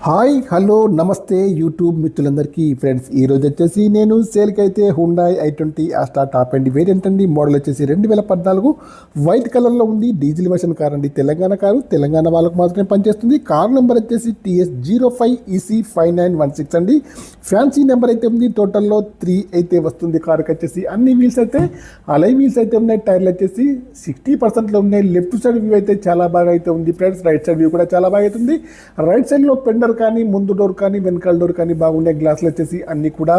Hi hello నమస్తే YouTube మిత్రులందరికీ friends ఈరోజు వచ్చేసి నేను సేల్కి అయితే Hyundai i20 Asta top and variant అండి. మోడల్ వచ్చేసి 2014 వైట్ కలర్లో ఉంది. డీజిల్ వర్షన్ కార్ అండి. తెలంగాణ కారు, తెలంగాణ వాళ్ళకు మాత్రమే పనిచేస్తుంది. కార్ నెంబర్ వచ్చేసి TS05EC5916 అండి. ఫ్యాన్సీ నెంబర్ అయితే ఉంది. టోటల్లో 3 అయితే వస్తుంది. కారుకి వచ్చేసి అన్ని వీల్స్ అయితే అలై వీల్స్ అయితే ఉన్నాయి. టైర్లు వచ్చేసి 60%లో ఉన్నాయి. లెఫ్ట్ సైడ్ వ్యూ అయితే చాలా బాగా అయితే ఉంది ఫ్రెండ్స్. రైట్ సైడ్ వ్యూ కూడా చాలా బాగా అవుతుంది. రైట్ సైడ్లో పెండర్ కానీ ముందు డోర్ కానీ వెనకాల డోర్ కానీ బాగున్నాయి. గ్లాసులు వచ్చేసి అన్నీ కూడా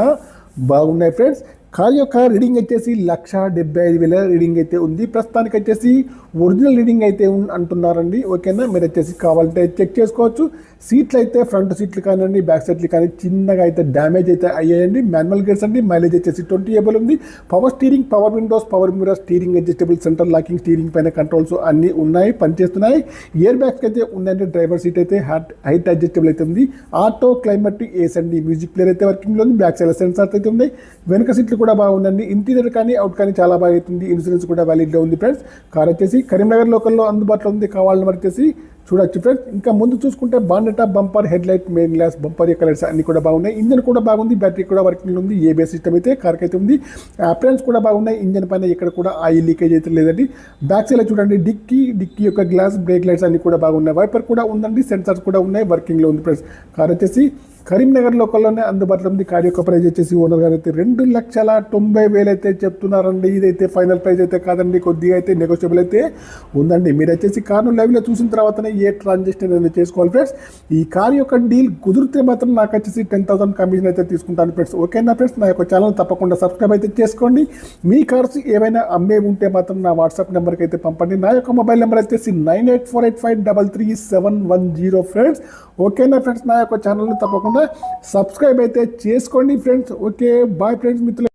బాగున్నాయి ఫ్రెండ్స్. కార్ యొక్క రీడింగ్ వచ్చేసి 1,75,000 రీడింగ్ అయితే ఉంది. ప్రస్తుతానికి వచ్చేసి ఒరిజినల్ రీడింగ్ అయితే అంటున్నారండి. ఓకేనా, మీరు వచ్చేసి కావాలంటే చెక్ చేసుకోవచ్చు. సీట్లు అయితే ఫ్రంట్ సీట్లు కానివ్వండి, బ్యాక్ సీట్లు కానీ చిన్నగా అయితే డ్యామేజ్ అయితే అయ్యాయండి. మాన్యువల్ గేర్స్ అండి. మైలేజ్ వచ్చేసి 20 ఏబుల్ ఉంది. Power steering, power Windows, power mirror, steering adjustable, centre locking, steering పైన కంట్రోల్స్ అన్నీ ఉన్నాయి, పనిచేస్తున్నాయి. ఇయర్ బ్యాగ్స్ అయితే ఉందండి. డ్రైవర్ సీట్ అయితే హైట్ అడ్జస్టబుల్ అయితే ఉంది. ఆటో క్లైమేట్ ఏస్ అండి. మ్యూజిక్ ప్లేయర్ అయితే వర్కింగ్లో ఉంది. బ్యాక్ సైడ్ సెన్సార్స్ అయితే ఉన్నాయి. వెనక సీట్లు కూడా బాగుందండి. ఇంటీరియర్ కానీ అవుట్ కానీ చాలా బాగా అవుతుంది. ఇన్సూరెన్స్ కూడా వ్యాలిడ్గా ఉంది ఫ్రెండ్స్. కార్ వచ్చేసి కరీంనగర్ లోకల్లో అందుబాటులో ఉంది. కావాలని వచ్చేసి చూడొచ్చు ఫ్రెండ్స్. ఇంకా ముందు చూసుకుంటే బాండెటా, bumper, head light, main glass, bumper colours అన్ని కూడా బాగున్నాయి. ఇంజన్ కూడా బాగుంది. బ్యాటరీ కూడా వర్కింగ్ ఉంది. ఏబిఎస్ సిస్టమ్ అయితే కార్కి అయితే ఉంది. అప్లయన్స్ కూడా బాగున్నాయి. ఇంజన్ పైన ఇక్కడ కూడా ఆయిల్ లీకేజ్ అయితే లేదండి. బ్యాక్ సైడ్ చూడండి, డిక్కీ యొక్క గ్లాస్, బ్రేక్ లైట్స్ అన్ని కూడా బాగున్నాయి. వైపర్ కూడా ఉందండి. సెన్సార్స్ కూడా ఉన్నాయి. వర్కింగ్లో ఉంది ఫ్రెండ్స్. కార్ వచ్చేసి కరీంనగర్ లోకల్లోనే అందుబాటులో ఉంది. కార్ యొక్క ప్రైస్ వచ్చేసి ఓనర్ గారు అయితే 2,90,000 అయితే చెప్తున్నారండి. ఇదైతే ఫైనల్ ప్రైస్ అయితే కాదండి. కొద్దిగా అయితే నెగోషియబుల్ అయితే ఉందండి. మీరు వచ్చేసి కార్ను లైవ్లో చూసిన తర్వాతనే ఏ ట్రాన్సాక్షన్ అనేది చేసుకోవాలి ఫ్రెండ్స్. ఈ కార్ యొక్క డీల్ కుదిరితే మాత్రం నాకు వచ్చేసి 10,000 కమిషన్ అయితే తీసుకుంటాను ఫ్రెండ్స్. ఓకేనా ఫ్రెండ్స్, నా యొక్క ఛానల్ తప్పకుండా సబ్స్క్రైబ్ అయితే చేసుకోండి. మీ కార్స్ ఏవైనా అమ్మే ఉంటే మాత్రం నా వాట్సాప్ నెంబర్కి అయితే పంపండి. నా యొక్క మొబైల్ నెంబర్ వచ్చేసి 9848533710 ఫ్రెండ్స్. ఓకేనా ఫ్రెండ్స్, నా యొక్క ఛానల్ని తప్పకుండా సబ్స్క్రైబ్ అయితే చేసుకోండి ఫ్రెండ్స్. ఓకే, బాయ్ ఫ్రెండ్స్ మిత్రులు.